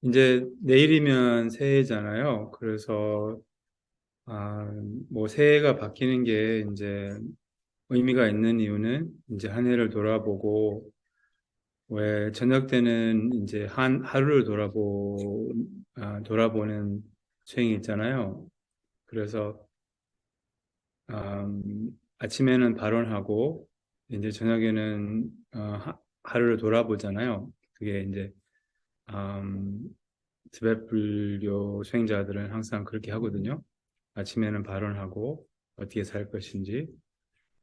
이제 내일이면 새해잖아요. 그래서 아, 뭐 새해가 바뀌는 게 이제 의미가 있는 이유는 이제 한 해를 돌아보고 왜 저녁 때는 이제 한 하루를 돌아보는 수행이 있잖아요. 그래서 아침에는 발언하고 이제 저녁에는 하루를 돌아보잖아요. 그게 이제 음, 티베트 불교 수행자들은 항상 그렇게 하거든요. 아침에는 발언하고 어떻게 살 것인지,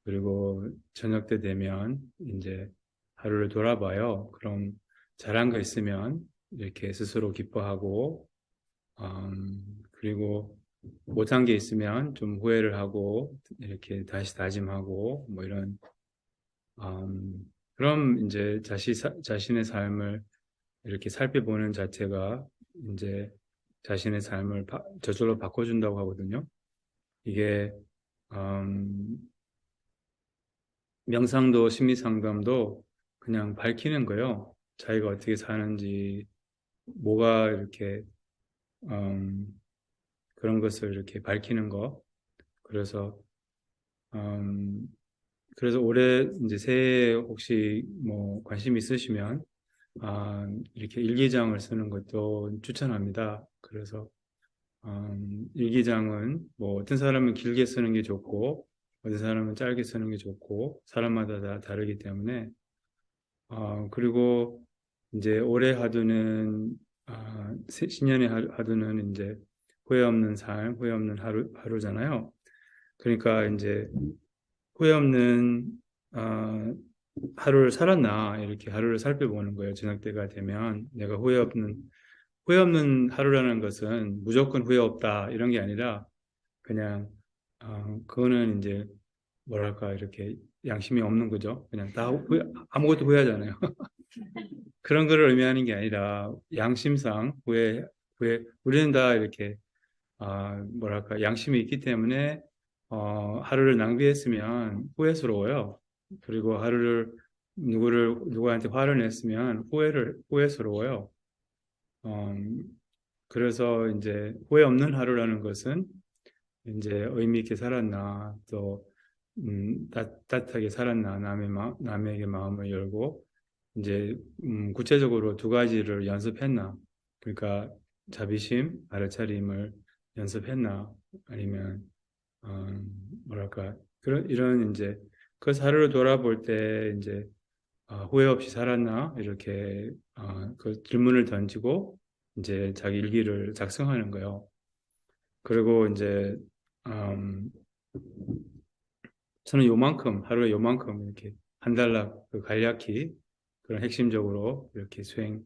그리고 저녁 때 되면 이제 하루를 돌아봐요. 그럼 잘한 거 있으면 이렇게 스스로 기뻐하고, 그리고 못한 게 있으면 좀 후회를 하고 이렇게 다시 다짐하고 뭐 이런 그럼 이제 자신의 삶을 이렇게 살펴보는 자체가 이제 자신의 삶을 저절로 바꿔준다고 하거든요. 이게 음, 명상도 심리상담도 그냥 밝히는 거예요. 자기가 어떻게 사는지, 뭐가 이렇게 음, 그런 것을 이렇게 밝히는 거. 그래서 음, 그래서 올해 이제 새해 혹시 뭐 관심 있으시면 이렇게 일기장을 쓰는 것도 추천합니다. 그래서 일기장은 뭐 어떤 사람은 길게 쓰는 게 좋고 어떤 사람은 짧게 쓰는 게 좋고 사람마다 다 다르기 때문에 그리고 이제 올해 하두는 신년의 하두는 이제 후회 없는 삶, 후회 없는 하루잖아요. 그러니까 이제 후회 없는 아, 하루를 살았나 이렇게 하루를 살펴보는 거예요. 저녁 때가 되면 내가 후회 없는 하루라는 것은 무조건 후회 없다 이런 게 아니라 그냥 그거는 이제 뭐랄까 이렇게 양심이 없는 거죠. 그냥 다 아무것도 후회하잖아요. 그런 거를 의미하는 게 아니라 양심상 우리는 다 이렇게 뭐랄까 양심이 있기 때문에 하루를 낭비했으면 후회스러워요. 그리고 하루를 누구한테 화를 냈으면 후회스러워요. 음, 그래서 이제 후회 없는 하루라는 것은 이제 의미 있게 살았나, 또, 따뜻하게 살았나, 남에게 마음을 열고, 이제, 구체적으로 두 가지를 연습했나. 그러니까 자비심, 알아차림을 연습했나, 아니면, 뭐랄까, 이런 이제, 그 하루를 돌아볼 때 이제, 후회 없이 살았나, 이렇게, 그 질문을 던지고, 이제 자기 일기를 작성하는 거예요. 그리고 이제 음, 저는 요만큼 하루에 요만큼 이렇게 한 달락 그 간략히 그런 핵심적으로 이렇게 수행을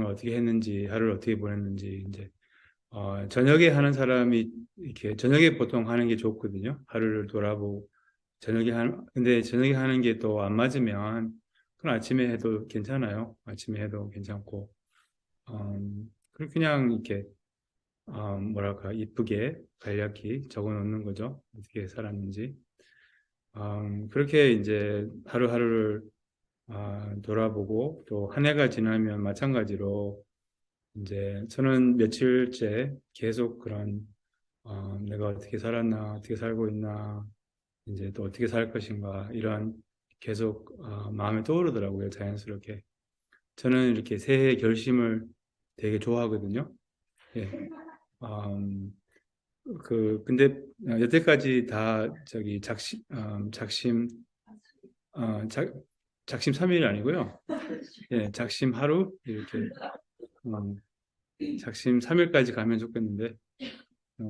어떻게 했는지 하루를 어떻게 보냈는지 이제 저녁에 하는 사람이 이렇게 저녁에 보통 하는 게 좋거든요. 하루를 돌아보고 근데 저녁에 하는 게 또 안 맞으면 그건 아침에 해도 괜찮아요. 아침에 해도 괜찮고 그냥 이렇게 뭐랄까, 이쁘게 간략히 적어 놓는 거죠. 어떻게 살았는지. 그렇게 이제 하루하루를 돌아보고 또 한 해가 지나면 마찬가지로 이제 저는 며칠째 계속 그런 내가 어떻게 살았나, 어떻게 살고 있나, 이제 또 어떻게 살 것인가 이런 계속 마음에 떠오르더라고요, 자연스럽게. 저는 이렇게 새해 결심을 되게 좋아하거든요. 예. 음, 근데 여태까지 다 저기 어, 작, 작심 3일이 아니고요. 예, 작심 하루 이렇게 음, 작심 3일까지 가면 좋겠는데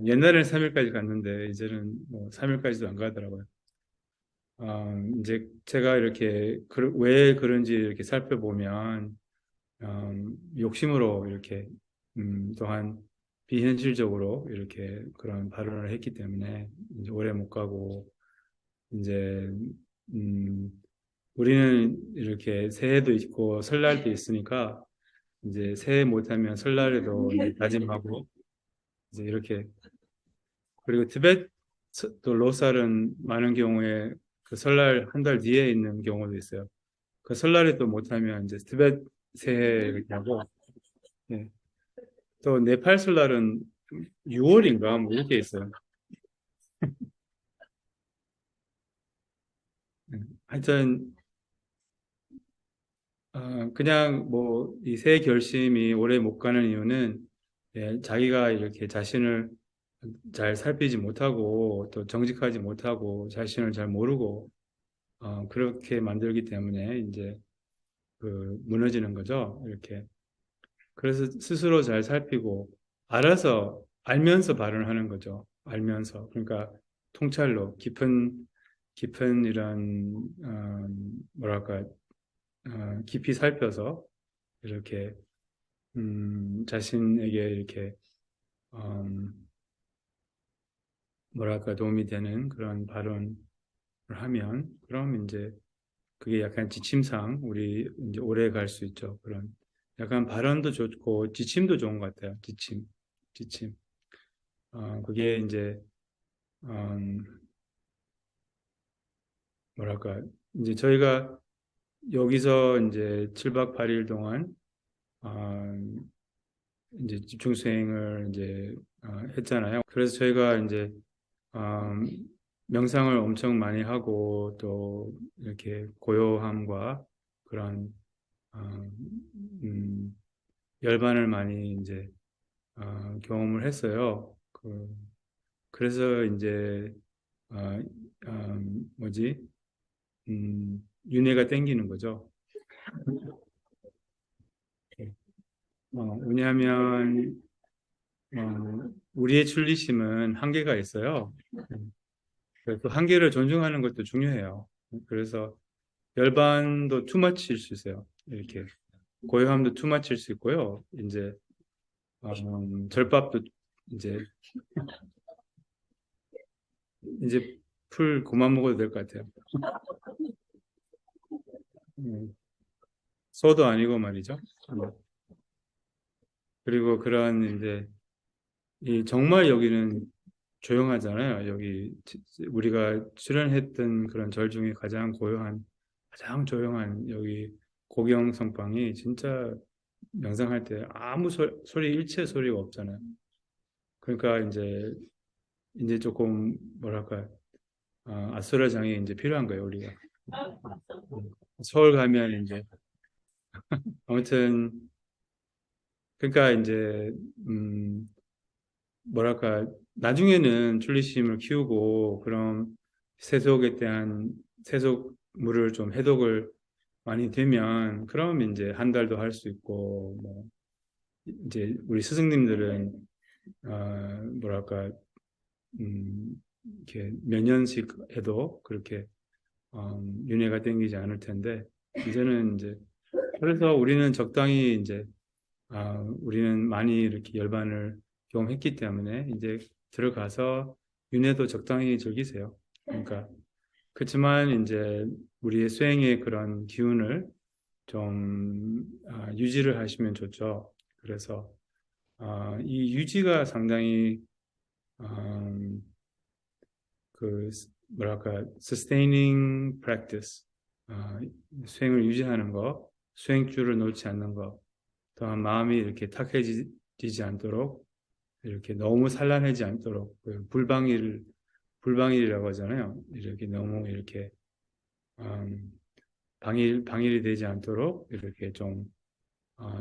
옛날에는 3일까지 갔는데 이제는 뭐 3일까지도 안 가더라고요. 이제 제가 이렇게 왜 그런지 이렇게 살펴보면 욕심으로 이렇게 또한 비현실적으로 이렇게 그런 발언을 했기 때문에 이제 오래 못 가고 이제 음, 우리는 이렇게 새해도 있고 설날도 있으니까 이제 새해 못하면 설날에도 이제 다짐하고 이제 이렇게 그리고 티베트 또 로살은 많은 경우에 그 설날 한 달 뒤에 있는 경우도 있어요. 그 설날에 또 못하면 이제 티베트 새해 이렇게 하고 예. 또 네팔 설날은 6월인가 뭐 이렇게 있어요. 예. 하여튼 그냥 뭐 이 새 결심이 오래 못 가는 이유는 예, 자기가 이렇게 자신을 잘 살피지 못하고 또 정직하지 못하고 자신을 잘 모르고 그렇게 만들기 때문에 이제 그 무너지는 거죠. 이렇게. 그래서 스스로 잘 살피고 알아서 알면서 발언하는 거죠. 알면서. 그러니까 통찰로 깊은 이런 뭐랄까 깊이 살펴서 이렇게 자신에게 이렇게 음, 뭐랄까 도움이 되는 그런 발언을 하면 그럼 이제 그게 약간 지침상 우리 이제 오래 갈 수 있죠. 그런 약간 발언도 좋고 지침도 좋은 것 같아요. 지침. 그게 이제 음, 뭐랄까 이제 저희가 여기서 이제 7박 8일 동안 어, 이제 집중 수행을 이제 했잖아요. 그래서 저희가 이제 음, 명상을 엄청 많이 하고 또 이렇게 고요함과 그런 어, 음, 열반을 많이 이제 경험을 했어요. 그래서 이제 어, 뭐지? 윤회가 땡기는 거죠. 왜냐하면 우리의 출리심은 한계가 있어요. 그래서 그 한계를 존중하는 것도 중요해요. 그래서 열반도 투머치일 수 있어요. 이렇게 고요함도 투머치일 수 있고요. 이제 절밥도 이제 풀 그만 먹어도 될 것 같아요. 음, 소도 아니고 말이죠. 그리고 그런 이제 이 정말 여기는 조용하잖아요. 여기 우리가 출연했던 그런 절 중에 가장 고요한, 가장 조용한 여기 고경성방이 진짜 명상할 때 아무 소리 일체 소리가 없잖아요. 그러니까 이제 조금 뭐랄까 아수라장이 이제 필요한 거예요, 우리가. 서울 가면 이제 아무튼 그러니까 이제 뭐랄까 나중에는 출리심을 키우고 그럼 세속에 대한 세속물을 좀 해독을 많이 되면 그럼 이제 한 달도 할 수 있고 뭐 이제 우리 스승님들은 뭐랄까 이렇게 몇 년씩 해도 그렇게 윤회가 땡기지 않을 텐데 이제는 이제 그래서 우리는 적당히 이제 우리는 많이 이렇게 열반을 경험했기 때문에 이제 들어가서 윤회도 적당히 즐기세요. 그러니까 그렇지만 이제 우리의 수행의 그런 기운을 좀 유지를 하시면 좋죠. 그래서 이 유지가 상당히 음, 그 뭐랄까 sustaining practice 수행을 유지하는 거, 수행줄을 놓지 않는 거, 또한 마음이 이렇게 탁해지지 않도록 이렇게 너무 산란하지 않도록 그 불방일이라고 하잖아요. 이렇게 너무 이렇게 음, 방일이 되지 않도록 이렇게 좀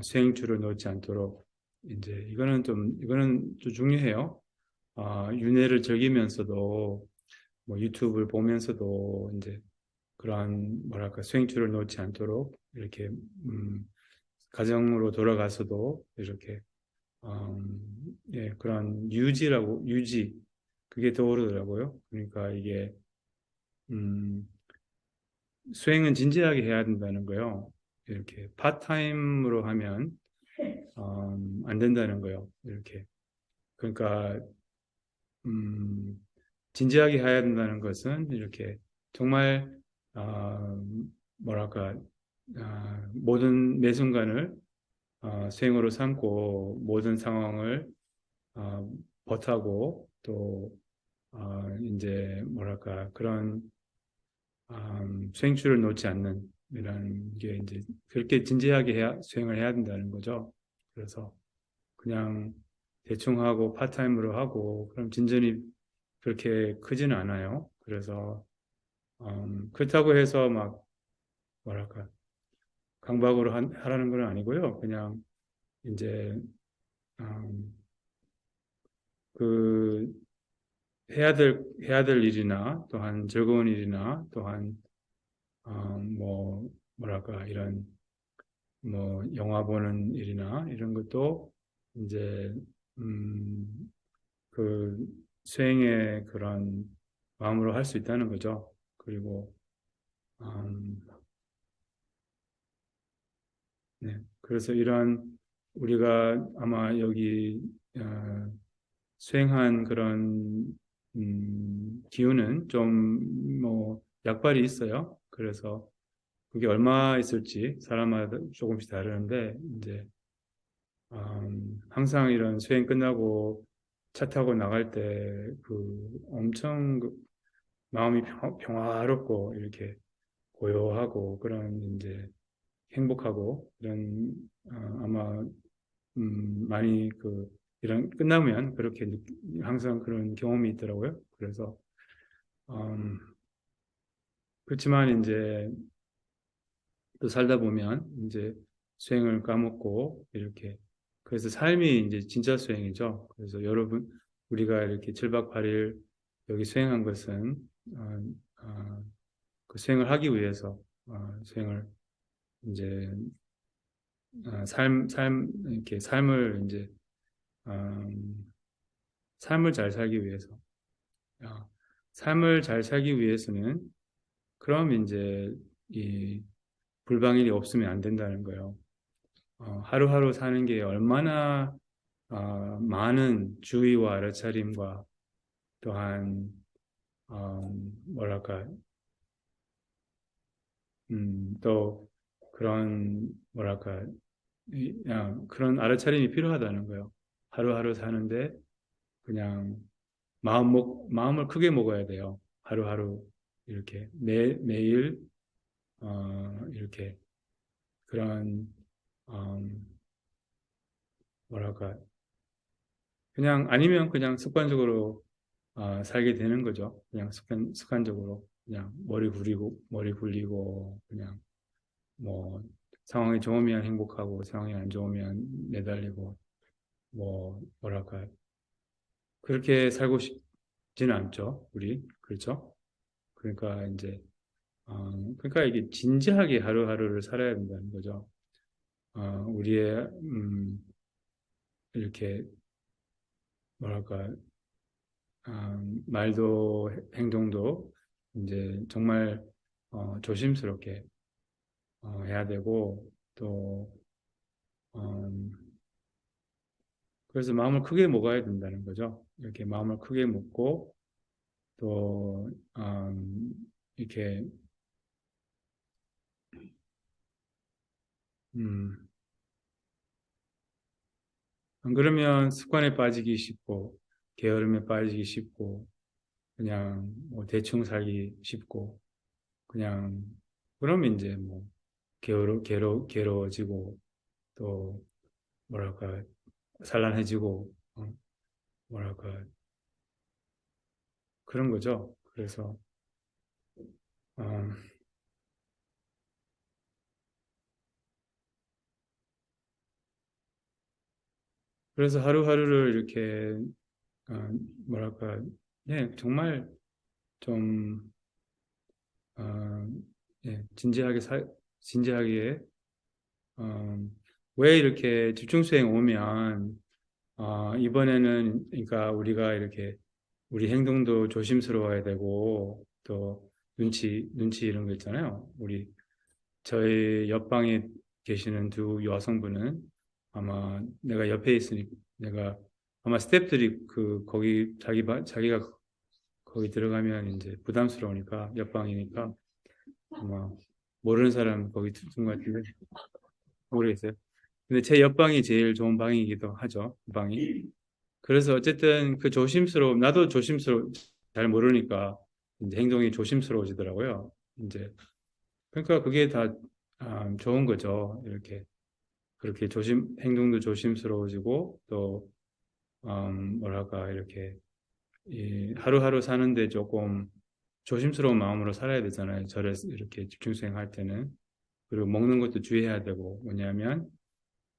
수행줄을 놓지 않도록 이제 이거는 좀 중요해요. 윤회를 즐기면서도 뭐 유튜브를 보면서도 이제 그러한 뭐랄까 수행줄을 놓지 않도록 이렇게 가정으로 돌아가서도 이렇게 예, 그런 유지 그게 떠오르더라고요. 그러니까 이게 음, 수행은 진지하게 해야 된다는 거요. 이렇게 파타임으로 하면 안 된다는 거요. 이렇게 그러니까 음, 진지하게 해야 된다는 것은 이렇게 정말 어, 뭐랄까 모든 매 순간을 수행으로 삼고 모든 상황을 벗하고 또 이제 뭐랄까 그런 수행줄을 놓지 않는 이런 게 이제 그렇게 진지하게 수행을 해야 된다는 거죠. 그래서 그냥 대충 하고 파타임으로 하고 그럼 진전이 그렇게 크지는 않아요. 그래서 그렇다고 해서 막 뭐랄까 강박으로 하라는 건 아니고요. 그냥 이제 음, 그 해야 될 일이나 또한 즐거운 일이나 또한 뭐 뭐랄까 이런 뭐 영화 보는 일이나 이런 것도 이제 음, 그 수행의 그런 마음으로 할 수 있다는 거죠. 그리고 음, 네. 그래서 이러한 우리가 아마 여기 수행한 그런 기운은 좀 뭐 약발이 있어요. 그래서 그게 얼마 있을지 사람마다 조금씩 다르는데 이제 항상 이런 수행 끝나고 차 타고 나갈 때 그 엄청 그 마음이 평화롭고 이렇게 고요하고 그런 이제 행복하고 이런 아마 많이 그 이런 끝나면 그렇게 항상 그런 경험이 있더라고요. 그래서 음, 그렇지만 이제 또 살다 보면 이제 수행을 까먹고 이렇게 그래서 삶이 이제 진짜 수행이죠. 그래서 여러분 우리가 이렇게 7박 8일 여기 수행한 것은 어, 그 수행을 하기 위해서 수행을 이제 이렇게 음, 삶을 잘 살기 위해서 어, 삶을 잘 살기 위해서는 그럼 이제 이 불방일이 없으면 안 된다는 거예요. 하루하루 사는 게 얼마나 많은 주의와 알아차림과 또한 뭐랄까 또 그런 뭐랄까 그런 알아차림이 필요하다는 거예요. 하루하루 사는데 그냥 마음을 크게 먹어야 돼요. 하루하루 이렇게 매일 이렇게 그런 음, 뭐랄까 그냥 아니면 그냥 습관적으로 살게 되는 거죠. 그냥 습관적으로 그냥 머리 굴리고 그냥 뭐 상황이 좋으면 행복하고 상황이 안 좋으면 매달리고 뭐 뭐랄까 그렇게 살고 싶지는 않죠. 우리 그렇죠? 그러니까 이제 그러니까 이게 진지하게 하루하루를 살아야 된다는 거죠. 우리의 이렇게 뭐랄까 말도 행동도 이제 정말 조심스럽게 해야 되고 또 음, 그래서 마음을 크게 먹어야 된다는 거죠. 이렇게 마음을 크게 먹고 또 이렇게 음, 안 그러면 습관에 빠지기 쉽고 게으름에 빠지기 쉽고 그냥 뭐 대충 살기 쉽고 그냥 그러면 이제 뭐 괴로워지고 또 뭐랄까 산란해지고 뭐랄까 그런 거죠. 어, 그래서 하루하루를 이렇게 어, 뭐랄까 예 정말 좀 어, 예, 진지하게 어, 왜 이렇게 집중수행 오면 이번에는 그러니까 우리가 이렇게 우리 행동도 조심스러워야 되고 또 눈치 이런 거 있잖아요. 저희 옆방에 계시는 두 여성분은 아마 내가 옆에 있으니 내가 아마 스태프들이 거기 자기가 거기 들어가면 이제 부담스러우니까 옆방이니까 아마 모르는 사람 거기 둔 것 같은데 모르겠어요. 근데 제 옆방이 제일 좋은 방이기도 하죠. 그 방이. 그래서 어쨌든 그 나도 잘 모르니까 이제 행동이 조심스러워지더라고요. 이제 그러니까 그게 다 좋은 거죠. 이렇게 그렇게 행동도 조심스러워지고 또 뭐랄까 이렇게 하루하루 사는데 조금 조심스러운 마음으로 살아야 되잖아요. 절에 이렇게 집중 수행할 때는. 그리고 먹는 것도 주의해야 되고 뭐냐면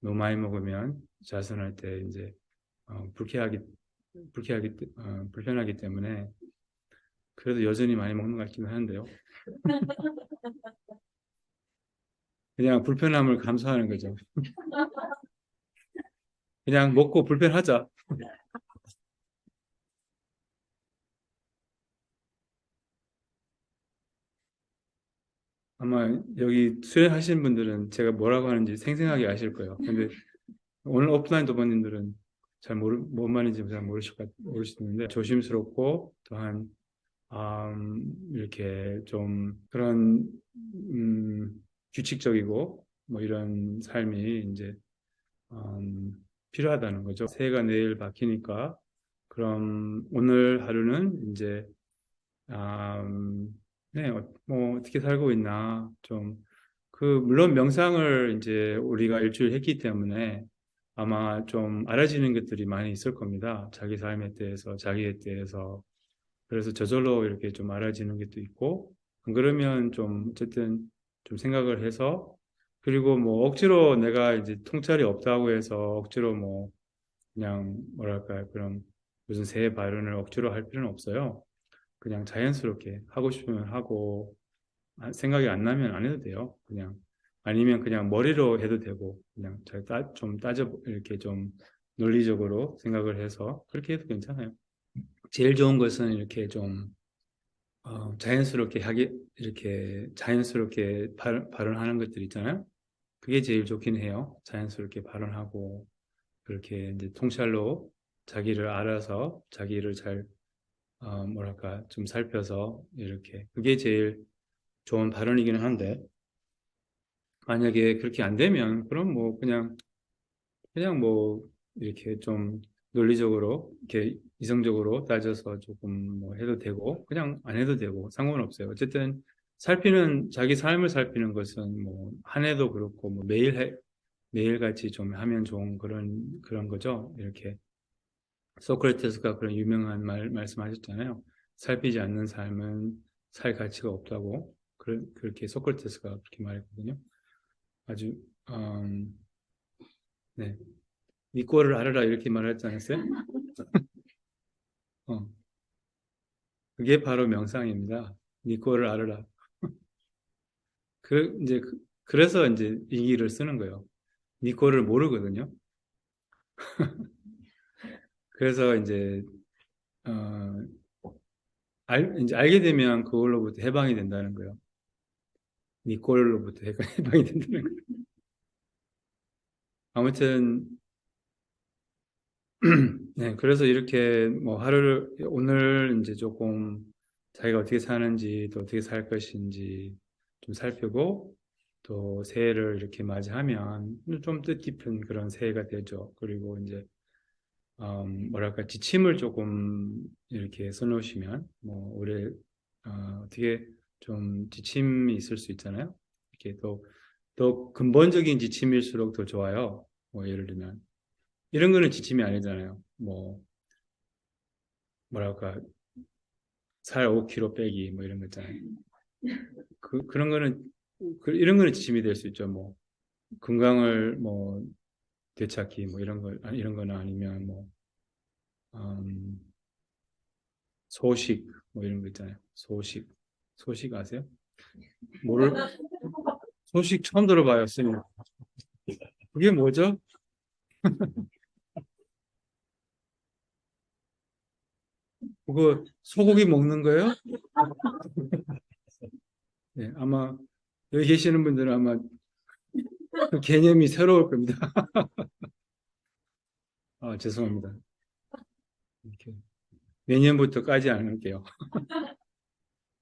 너무 많이 먹으면 자선할 때 이제 불편하기 때문에 그래도 여전히 많이 먹는 것 같기는 한데요. 그냥 불편함을 감수하는 거죠. 그냥 먹고 불편하자. 아마 여기 수련하시는 분들은 제가 뭐라고 하는지 생생하게 아실 거예요. 근데 오늘 오프라인 도반님들은 뭔 말인지 잘 모르시는데 조심스럽고 또한 이렇게 좀 그런 규칙적이고 뭐 이런 삶이 이제 음, 필요하다는 거죠. 새해가 내일 바뀌니까 그럼 오늘 하루는 이제 네, 뭐 어떻게 살고 있나 좀 물론 명상을 이제 우리가 일주일 했기 때문에 아마 좀 알아지는 것들이 많이 있을 겁니다. 자기 삶에 대해서, 자기에 대해서. 그래서 저절로 이렇게 좀 알아지는 것도 있고, 안 그러면 좀 어쨌든 좀 생각을 해서, 그리고 뭐 억지로 내가 이제 통찰이 없다고 해서 억지로 뭐 그냥 뭐랄까요, 그런 무슨 새 발언을 억지로 할 필요는 없어요. 그냥 자연스럽게 하고 싶으면 하고, 생각이 안 나면 안 해도 돼요. 그냥. 아니면 그냥 머리로 해도 되고, 그냥 좀 이렇게 좀 논리적으로 생각을 해서 그렇게 해도 괜찮아요. 제일 좋은 것은 이렇게 좀 자연스럽게 이렇게 자연스럽게 발언하는 것들 있잖아요. 그게 제일 좋긴 해요. 자연스럽게 발언하고 그렇게 이제 통찰로 자기를 알아서 자기를 잘 뭐랄까 좀 살펴서 이렇게 그게 제일 좋은 발언이기는 한데 만약에 그렇게 안 되면 그럼 뭐 그냥 뭐 이렇게 좀 논리적으로 이렇게 이성적으로 따져서 조금 뭐 해도 되고 그냥 안 해도 되고 상관없어요. 어쨌든 자기 삶을 살피는 것은 뭐 한 해도 그렇고 뭐 매일 같이 좀 하면 좋은 그런 거죠. 이렇게 소크라테스가 그런 유명한 말씀하셨잖아요. 살피지 않는 삶은 살 가치가 없다고 그렇게 소크라테스가 그렇게 말했거든요. 아주 네. 네 꼴을 알아라 이렇게 말하지 않았어요? 어, 그게 바로 명상입니다. 네 꼴을 알아라. 이제 그래서 이제 이 길을 쓰는 거예요. 네 꼴을 모르거든요. 그래서 이제 어, 이제 알게 되면 그걸로부터 해방이 된다는 거예요. 네 꼴로부터 해방이 된다는 거예요. 아무튼 네, 그래서 이렇게 뭐 오늘 이제 조금 자기가 어떻게 사는지 또 어떻게 살 것인지 좀 살피고 또 새해를 이렇게 맞이하면 좀 뜻깊은 그런 새해가 되죠. 그리고 이제 뭐랄까 지침을 조금 이렇게 써놓으시면 뭐 올해 어떻게 좀 지침이 있을 수 있잖아요. 이렇게 더 근본적인 지침일수록 더 좋아요. 뭐 예를 들면 이런 거는 지침이 아니잖아요. 뭐 뭐랄까 살 5kg 빼기 뭐 이런 거 있잖아요. 그런 거는 이런 거는 지침이 될 수 있죠. 뭐 건강을 뭐 되찾기 뭐 이런 거나 아니면 뭐 음, 소식 뭐 이런 거 있잖아요. 소식 아세요? 뭐를 소식 처음 들어봐요, 쌤이. 그게 뭐죠? 그거 소고기 먹는 거예요? 네, 아마 여기 계시는 분들은 아마 그 개념이 새로울 겁니다. 죄송합니다. 이렇게 내년부터 까지 않을게요.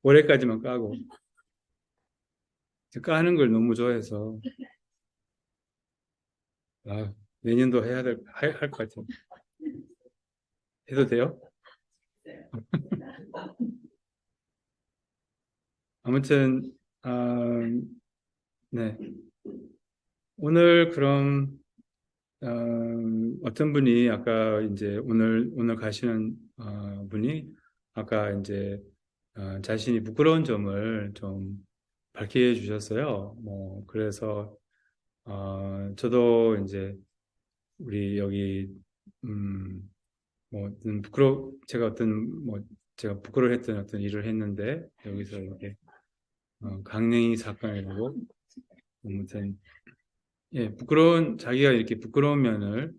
올해까지만 까고. 까는 걸 너무 좋아해서 내년도 할 것 같아요. 해도 돼요? 아무튼 네. 오늘 그럼 어, 어떤 분이 아까 이제 오늘 가시는 분이 아까 이제 자신이 부끄러운 점을 좀 밝혀 주셨어요. 뭐 그래서 저도 이제 우리 여기 음, 뭐 어떤 제가 제가 부끄러워했던 어떤 일을 했는데 여기서 이렇게 강냉이 사건이라고 아무튼 예 자기가 이렇게 부끄러운 면을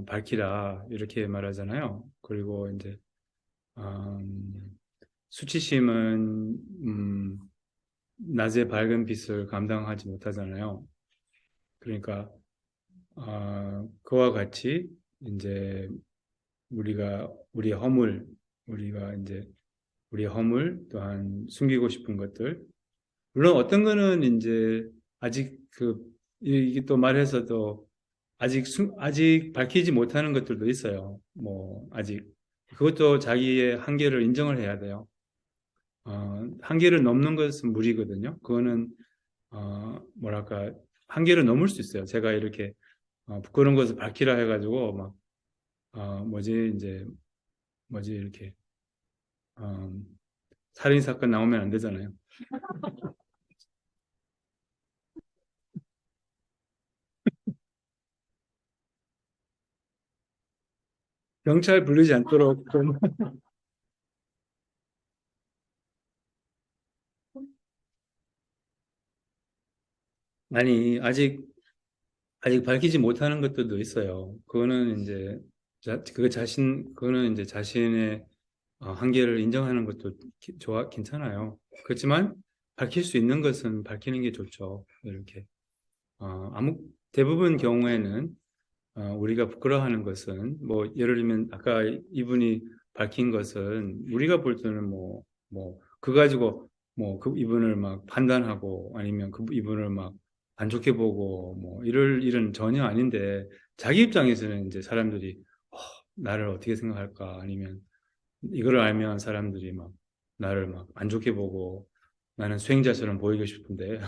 밝히라 이렇게 말하잖아요. 그리고 이제 음, 수치심은 낮의 밝은 빛을 감당하지 못하잖아요. 그러니까 그와 같이 이제 우리의 허물, 우리가 이제 우리의 허물 또한 숨기고 싶은 것들 물론 어떤 거는 이제 아직 이게 또 말해서도 아직 밝히지 못하는 것들도 있어요. 뭐 아직 그것도 자기의 한계를 인정을 해야 돼요. 한계를 넘는 것은 무리거든요. 그거는 뭐랄까 한계를 넘을 수 있어요. 제가 이렇게 부끄러운 것을 밝히라 해가지고 막 뭐지 이렇게 어, 살인 사건 나오면 안 되잖아요. 경찰 부르지 않도록 좀 아니 아직 밝히지 못하는 것들도 있어요. 그거는 이제 그거는 이제 자신의 한계를 인정하는 것도 괜찮아요. 그렇지만 밝힐 수 있는 것은 밝히는 게 좋죠. 이렇게 대부분 경우에는 우리가 부끄러워하는 것은 뭐 예를 들면 아까 이분이 밝힌 것은 우리가 볼 때는 그 가지고 뭐 그 이분을 막 판단하고 아니면 그 이분을 막 안 좋게 보고 뭐 이럴 일은 전혀 아닌데 자기 입장에서는 이제 사람들이 어, 나를 어떻게 생각할까 아니면 이걸 알면 사람들이 막 나를 막 안 좋게 보고 나는 수행자처럼 보이고 싶은데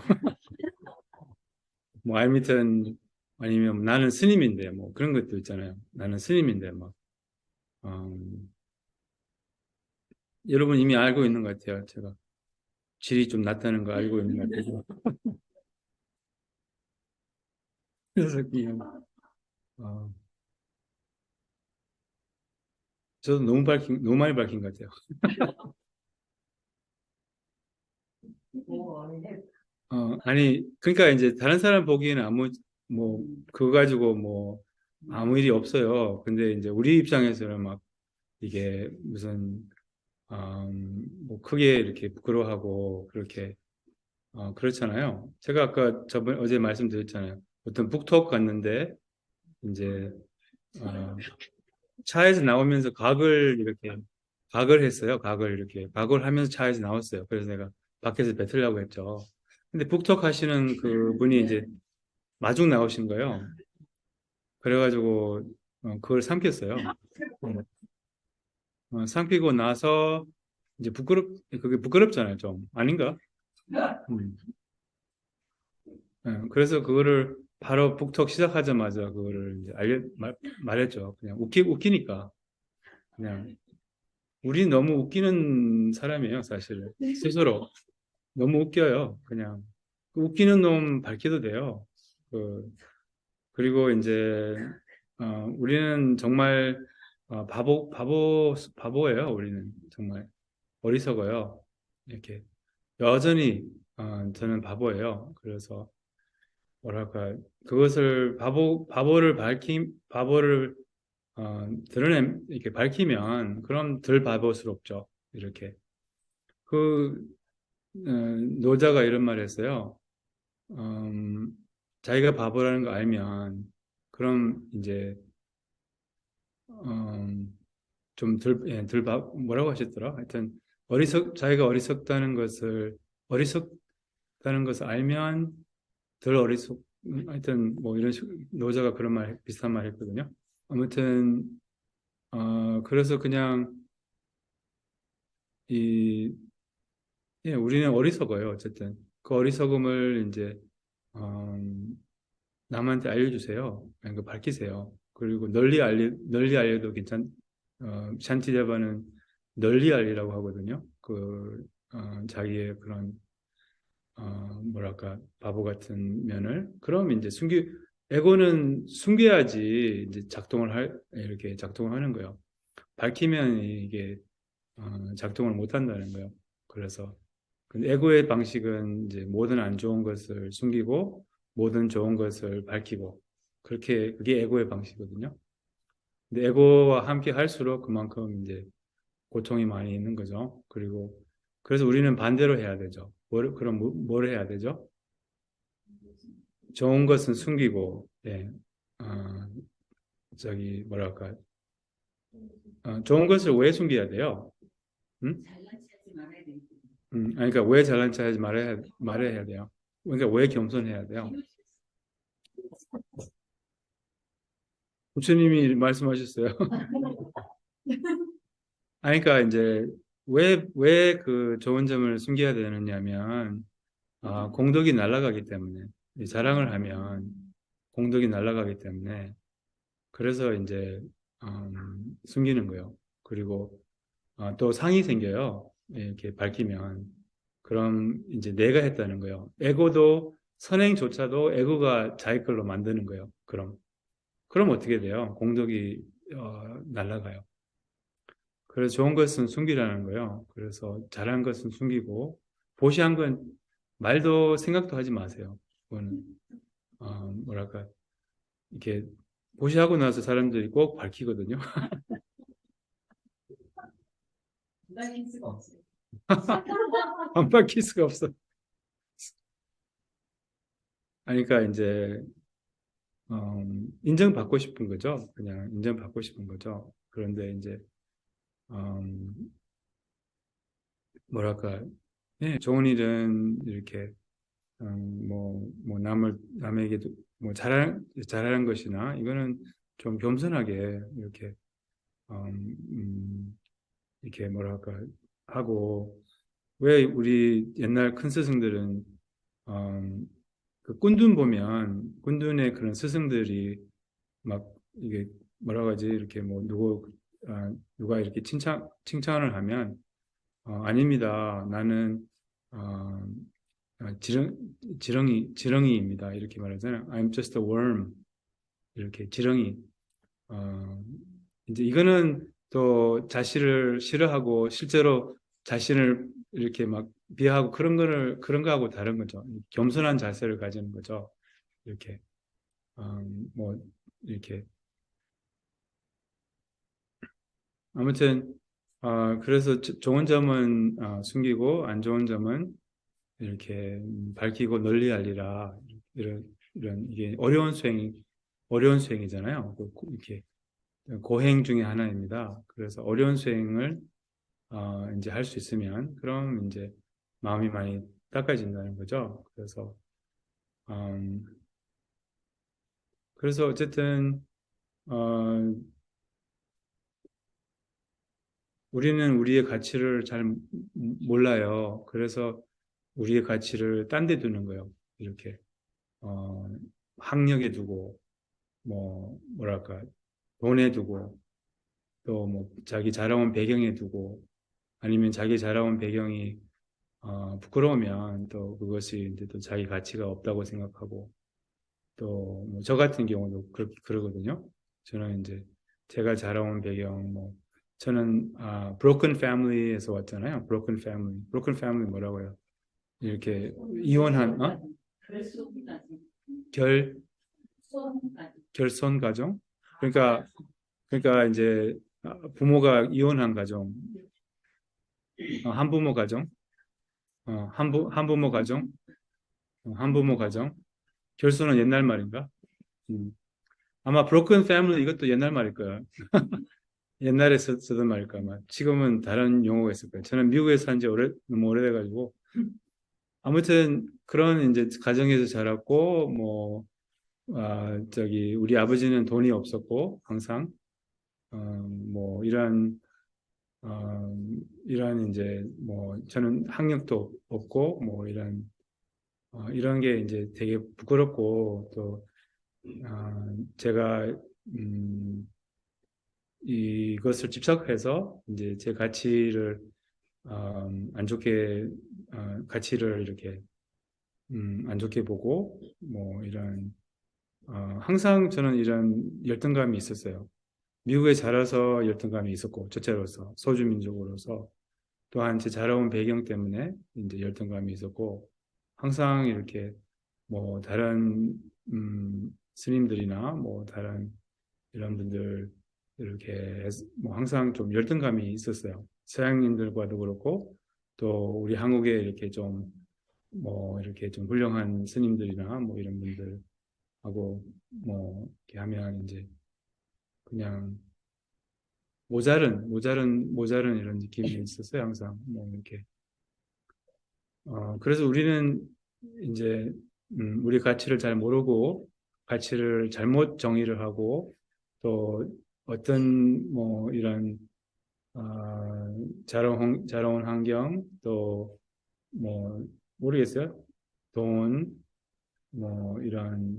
뭐 알미튼 아니면 나는 스님인데 뭐 그런 것도 있잖아요. 나는 스님인데 막 음, 여러분 이미 알고 있는 것 같아요. 제가 질이 좀 낮다는 거 알고 있는 것 같아서 그래서 그냥 어, 저도 너무 많이 밝힌 것 같아요. 아니 그러니까 이제 다른 사람 보기에는 뭐 그거 가지고 뭐 아무 일이 없어요. 근데 이제 우리 입장에서는 막 이게 무슨 뭐 크게 이렇게 부끄러워하고 그렇게 그렇잖아요. 제가 아까 어제 말씀드렸잖아요. 어떤 북톡 갔는데 이제 어, 차에서 나오면서 각을 했어요. 각을 하면서 차에서 나왔어요. 그래서 내가 밖에서 뱉으려고 했죠. 근데 북톡 하시는 그 분이 이제 마중 나오신 거예요. 그래가지고 그걸 삼켰어요. 삼키고 나서 이제 그게 부끄럽잖아요, 좀. 아닌가? 음. 그래서 그거를 바로 북톡 시작하자마자 그거를 이제 말했죠. 그냥 웃기니까. 그냥, 우리 너무 웃기는 사람이에요, 사실. 스스로. 너무 웃겨요, 그냥. 그 웃기는 놈 밝혀도 돼요. 그리고 이제, 우리는 정말, 바보예요, 우리는. 정말. 어리석어요. 이렇게. 여전히, 저는 바보예요. 그래서, 뭐랄까, 바보를 이렇게 밝히면, 그럼 덜 바보스럽죠. 이렇게. 그, 노자가 이런 말 했어요. 음, 자기가 바보라는 거 알면, 그럼 이제, 좀 뭐라고 하셨더라? 하여튼, 자기가 어리석다는 것을 알면, 하여튼, 뭐 노자가 비슷한 말 했거든요. 아무튼, 그래서 그냥, 이, 예, 우리는 어리석어요, 어쨌든. 그 어리석음을 이제, 남한테 알려주세요. 그러니까 밝히세요. 그리고 널리 알려도 샨티제바는 널리 알리라고 하거든요. 자기의 그런, 뭐랄까, 바보 같은 면을. 그럼 이제 에고는 숨겨야지 이제 이렇게 작동을 하는 거예요. 밝히면 이게, 작동을 못 한다는 거예요. 그래서, 근데 에고의 방식은 이제 모든 안 좋은 것을 숨기고, 모든 좋은 것을 밝히고, 그게 에고의 방식이거든요. 근데 에고와 함께 할수록 그만큼 이제 고통이 많이 있는 거죠. 그래서 우리는 반대로 해야 되죠. 그럼 뭘 해야 되죠? 좋은 것은 숨기고, 예, 어, 뭐랄까, 좋은 것을 왜 숨겨야 돼요? 음? 아니, 그러니까 왜 잘난 척하지 말아야 돼요? 그러니까 왜 겸손해야 돼요? 부처님이 말씀하셨어요. 아니, 그러니까 이제 왜 그 좋은 점을 숨겨야 되느냐면, 공덕이 날아가기 때문에, 이 자랑을 하면 공덕이 날아가기 때문에, 그래서 이제 숨기는 거예요. 그리고 또 상이 생겨요. 이렇게 밝히면. 그럼 이제 내가 했다는 거예요. 에고도 선행조차도 에고가 자기 걸로 만드는 거예요. 그럼 어떻게 돼요? 공덕이 날아가요. 그래서 좋은 것은 숨기라는 거예요. 그래서 잘한 것은 숨기고 보시한 건 말도 생각도 하지 마세요. 그거는 뭐랄까 이렇게 보시하고 나서 사람들이 꼭 밝히거든요. 밝힐 수가 없어요. 안 밝힐 수가 없어. 그러니까 이제 인정받고 싶은 거죠. 그냥 인정받고 싶은 거죠. 그런데 이제 음, 뭐랄까 좋은 일은 이렇게 남에게 뭐 잘하는 것이나 이거는 좀 겸손하게 음, 음, 이렇게 뭐랄까 하고 왜 우리 옛날 큰 스승들은 음, 그 꾼둔 보면 꾼둔의 그런 스승들이 막 이게 뭐라고 하지 이렇게 뭐 누가 이렇게 칭찬을 하면 아닙니다. 나는 어, 지렁이입니다. 이렇게 말하잖아요. I'm just a worm. 이렇게 지렁이. 어, 이제 이거는 또 자신을 싫어하고 실제로 자신을 이렇게 막 비하하고 그런 거하고 다른 거죠. 겸손한 자세를 가지는 거죠. 이렇게 뭐 이렇게 아무튼 그래서 좋은 점은 숨기고 안 좋은 점은 이렇게 밝히고 널리 알리라 이런 이게 어려운 수행이잖아요. 이렇게 고행 중에 하나입니다. 그래서 어려운 수행을 이제 할 수 있으면 그럼 이제 마음이 많이 닦아진다는 거죠. 음, 그래서 어쨌든 어, 우리는 우리의 가치를 잘 몰라요. 그래서 우리의 가치를 딴데 두는 거예요. 이렇게 어, 학력에 두고 뭐랄까 돈에 두고 또 뭐 자기 자라온 배경에 두고 아니면 자기 자라온 배경이 부끄러우면 또 그것이 이제 또 자기 가치가 없다고 생각하고 또 뭐 저 같은 경우도 그러거든요. 저는 이제 제가 자라온 배경 저는 broken family에서 왔잖아요. broken family 뭐라고요? 이렇게 이혼한 결손까지. 결 손까지. 결손 가정. 그러니까 이제 부모가 이혼한 가정, 한부모 가정, 한부모 가정, 한부모 가정. 결손은 옛날 말인가? 음. 아마 broken family 이것도 옛날 말일 거야. 옛날에 쓰던 말일 거야. 아마 지금은 다른 용어가 있을 거예요. 저는 미국에서 산 지 너무 오래돼가지고 아무튼 그런 이제 가정에서 자랐고 우리 아버지는 돈이 없었고 항상 뭐 이런 이제 저는 학력도 없고 뭐 이런 게 이제 되게 부끄럽고 또 제가 음, 이것을 집착해서 이제 제 가치를 안 좋게 가치를 이렇게 안 좋게 보고 뭐 이런 항상 저는 이런 열등감이 있었어요. 미국에 자라서 열등감이 있었고 첫째로서 소주민족으로서 또한 제 자라온 배경 때문에 이제 열등감이 있었고 항상 이렇게 뭐 다른 스님들이나 뭐 다른 이런 분들 이렇게 뭐 항상 좀 열등감이 있었어요. 서양인들과도 그렇고 또 우리 한국에 이렇게 좀 뭐 이렇게 좀 훌륭한 스님들이나 뭐 이런 분들하고 뭐 이렇게 하면 이제 그냥 모자른 이런 느낌이 있었어요. 항상 뭐 이렇게 그래서 우리는 이제 우리 가치를 잘 모르고 가치를 잘못 정의를 하고 또 어떤 뭐 이런 자라온 환경 또 뭐 모르겠어요. 돈 뭐 이런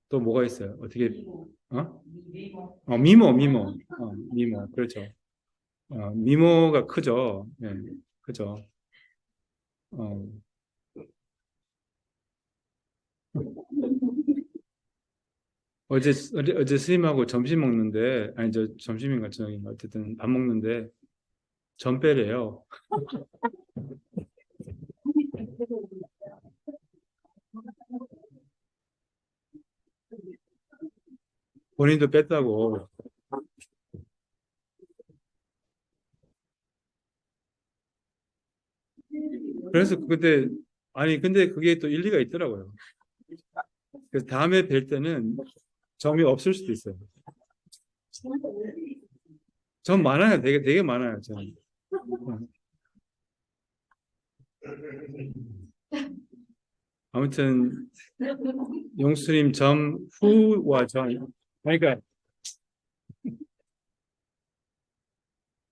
또 뭐가 있어요? 어떻게 미모, 어? 미모, 미모 그렇죠. 미모가 크죠. 네, 그죠. 어, 어제 스님하고 점심 먹는데, 아니, 점심인가 저녁인가, 어쨌든 밥 먹는데, 전빼래요. 본인도 뺐다고. 그래서 그때, 아니, 근데 그게 또 일리가 있더라고요. 그래서 다음에 뵐 때는 점이 없을 수도 있어요. 점 많아요. 되게 많아요, 점. 아무튼, 용수님 점 후와 점. 그러니까,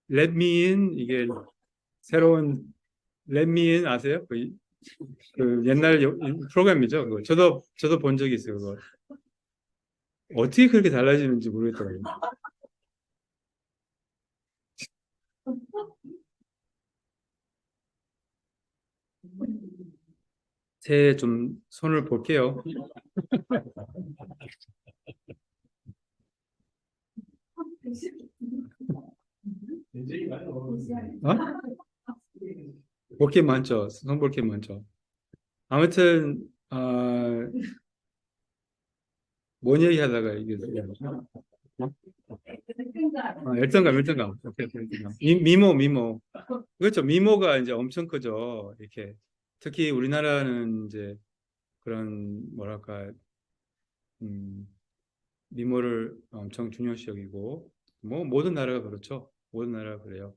let me in, 이게 새로운 let me in 아세요? 그 옛날 프로그램이죠. 그거. 저도 본 적이 있어요. 그거. 어떻게 그렇게 달라지는지 모르겠더라고요. 새해 좀 손을 볼게요. 어? 볼 게 많죠. 손 볼 게 많죠. 아무튼 뭔 얘기 하다가 이게 열등감. 오케이, 열등감. 미모. 그렇죠. 미모가 이제 엄청 크죠. 이렇게 특히 우리나라는 이제 그런 뭐랄까 음, 미모를 엄청 중요시 여기고 뭐 모든 나라가 그렇죠. 모든 나라가 그래요.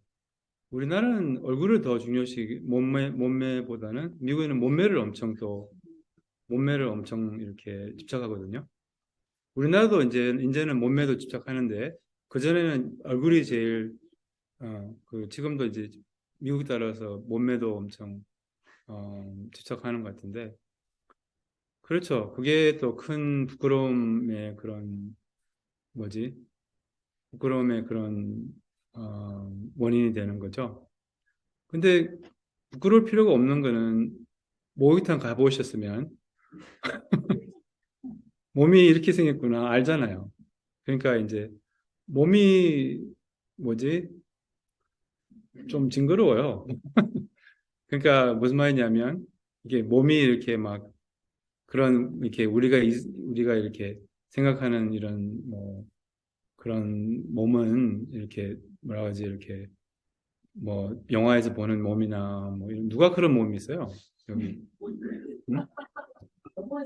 우리나라는 얼굴을 더 중요시 몸매보다는 미국에는 몸매를 엄청 이렇게 집착하거든요. 우리나라도 이제는 몸매도 집착하는데 그전에는 얼굴이 제일 그 지금도 이제 미국 따라서 몸매도 엄청 집착하는 것 같은데 그렇죠. 그게 또 큰 부끄러움의 그런 뭐지? 부끄러움의 그런 원인이 되는 거죠. 근데 부끄러울 필요가 없는 거는 목욕탕 가보셨으면 몸이 이렇게 생겼구나 알잖아요. 그러니까 이제 몸이 뭐지? 좀 징그러워요. 그러니까 무슨 말이냐면 이게 몸이 이렇게 막 그런 이렇게 우리가 이렇게 생각하는 이런 뭐 그런 몸은 이렇게 뭐라 하지 이렇게 뭐 영화에서 보는 몸이나 뭐 누가 그런 몸이 있어요? 여기 응?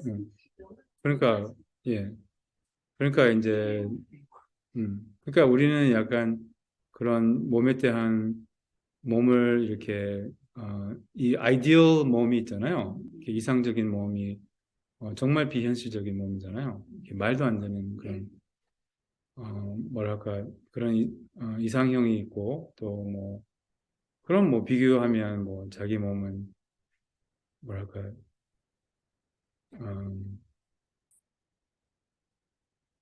응. 그러니까 예 그러니까 이제 그러니까 우리는 약간 그런 몸에 대한 몸을 이렇게 이 아이디얼 몸이 있잖아요. 이렇게 이상적인 몸이 정말 비현실적인 몸이잖아요. 이렇게 말도 안 되는 그런 뭐랄까 그런 이상형이 있고 또 뭐 그런 뭐 비교하면 뭐 자기 몸은 뭐랄까,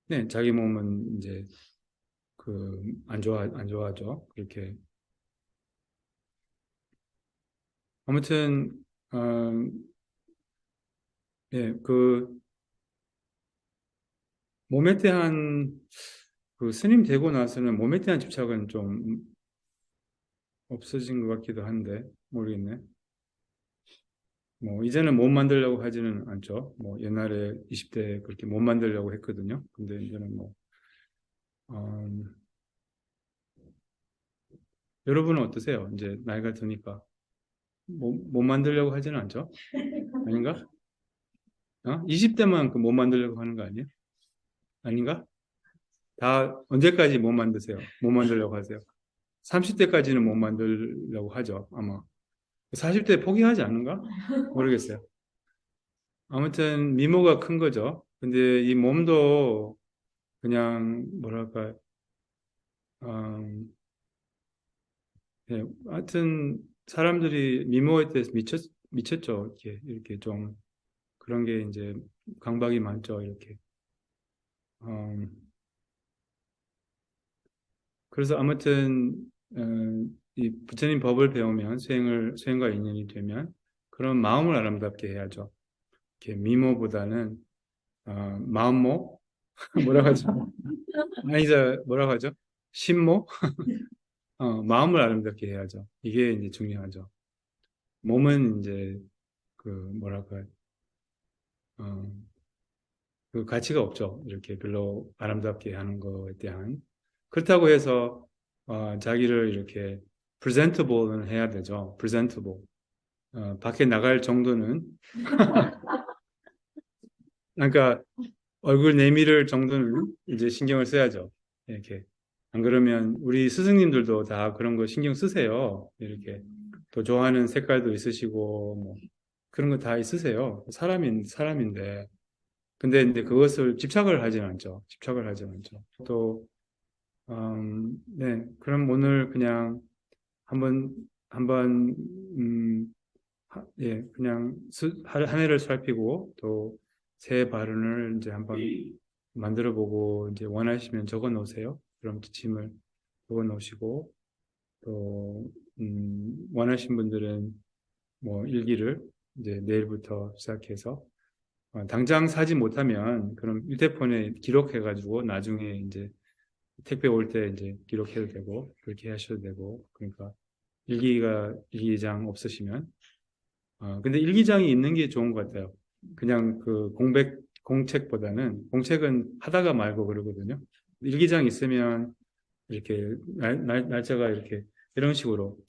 네, 자기 몸은 이제 그 안 좋아하죠. 그렇게 아무튼 예, 그 몸에 대한 그 스님 되고 나서는 몸에 대한 집착은 좀 없어진 것 같기도 한데 모르겠네. 뭐 이제는 몸 만들려고 하지는 않죠. 뭐 옛날에 20대 그렇게 몸 만들려고 했거든요. 근데 이제는 뭐 음, 여러분은 어떠세요? 이제 나이가 드니까 몸 만들려고 하지는 않죠? 아닌가? 20대만 그 몸 만들려고 하는 거 아니에요? 아닌가? 다 언제까지 몸 만드세요? 몸 만들려고 하세요? 30대까지는 못 만들려고 하죠, 아마. 40대 포기하지 않는가? 모르겠어요. 아무튼 미모가 큰 거죠. 근데 이 몸도 그냥 뭐랄까, 음, 예, 하여튼 사람들이 미모에 대해서 미쳤죠. 이렇게 좀 그런 게 이제 강박이 많죠. 이렇게. 음, 그래서 아무튼 이 부처님 법을 배우면 수행과 인연이 되면 그런 마음을 아름답게 해야죠. 이렇게 미모보다는 마음모 뭐라고 하죠? 아니죠, 뭐라고 하죠? 심모? 마음을 아름답게 해야죠. 이게 이제 중요하죠. 몸은 이제 그 뭐랄까 어, 그 가치가 없죠. 이렇게 별로 아름답게 하는 거에 대한 그렇다고 해서 자기를 이렇게 프레젠터블은 해야 되죠. 프레젠터블. 밖에 나갈 정도는 그러니까 얼굴 내밀을 정도는 이제 신경을 써야죠. 이렇게. 안 그러면 우리 스승님들도 다 그런 거 신경 쓰세요. 이렇게. 또 좋아하는 색깔도 있으시고, 뭐, 그런 거 다 있으세요. 사람인데. 근데 이제 그것을 집착을 하진 않죠. 집착을 하진 않죠. 또, 네. 그럼 오늘 그냥 한번, 한번, 예, 그냥 한 해를 살피고 또 새 발언을 이제 한번 만들어 보고 이제 원하시면 적어 놓으세요. 그럼 지침을 적어 놓으시고 또 원하신 분들은 뭐 일기를 이제 내일부터 시작해서 당장 사지 못하면 그럼 휴대폰에 기록해 가지고 나중에 이제 택배 올 때 이제 기록해도 되고 그렇게 하셔도 되고 그러니까 일기장 없으시면 근데 일기장이 있는 게 좋은 것 같아요. 그냥 그 공책보다는, 공책은 하다가 말고 그러거든요. 일기장 있으면 이렇게 날짜가 이렇게 이런 식으로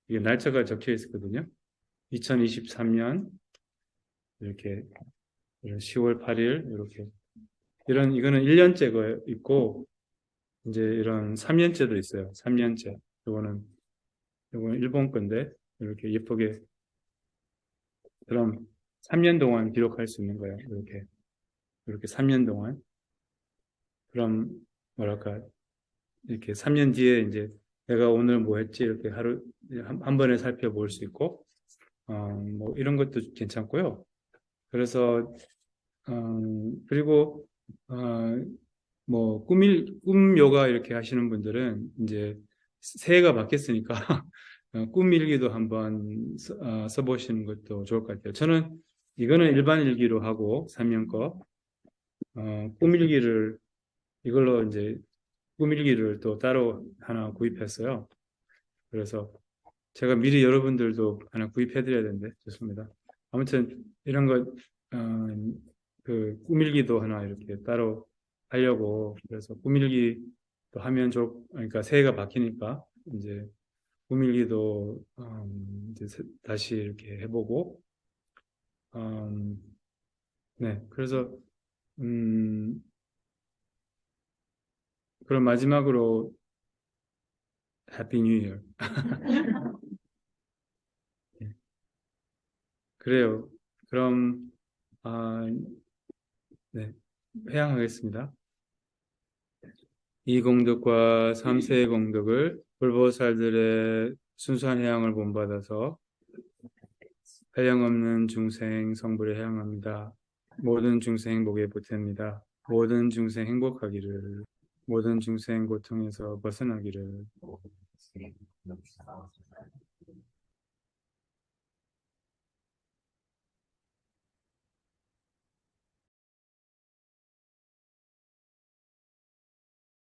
이게 날짜가 적혀 있었거든요. 2023년 이렇게 10월 8일 이렇게 이거는 1년째 거 있고 이제 이런 3년째도 있어요. 3년째. 요거는 일본 건데 이렇게 예쁘게 그럼 3년 동안 기록할 수 있는 거예요. 이렇게 3년 동안. 그럼 뭐랄까 이렇게 3년 뒤에 이제 내가 오늘 뭐 했지 이렇게 하루 한 번에 살펴볼 수 있고 뭐 이런 것도 괜찮고요. 그래서 그리고 뭐 꿈 요가 이렇게 하시는 분들은 이제 새해가 바뀌었으니까 꿈 일기도 한번 써보시는 것도 좋을 것 같아요. 저는 이거는 일반 일기로 하고 3년 거 꿈일기를 이걸로 이제 꿈일기를 또 따로 하나 구입했어요. 그래서 제가 미리 여러분들도 하나 구입해 드려야 되는데 좋습니다. 아무튼 이런 것 그 꿈일기도 하나 이렇게 따로 하려고 그래서 꿈일기 또 하면 그러니까 새해가 바뀌니까 이제 꿈일기도 이제 다시 이렇게 해보고 음, 네 그래서 음, 그럼 마지막으로 해피 뉴 이어 그래요. 그럼 아, 네 회양하겠습니다. 이 공덕과 삼세의 공덕을 불보살들의 순수한 회양을 본받아서 한량 없는 중생 성불에 향합니다. 모든 중생 복에 보탭니다. 모든 중생 행복하기를, 모든 중생 고통에서 벗어나기를.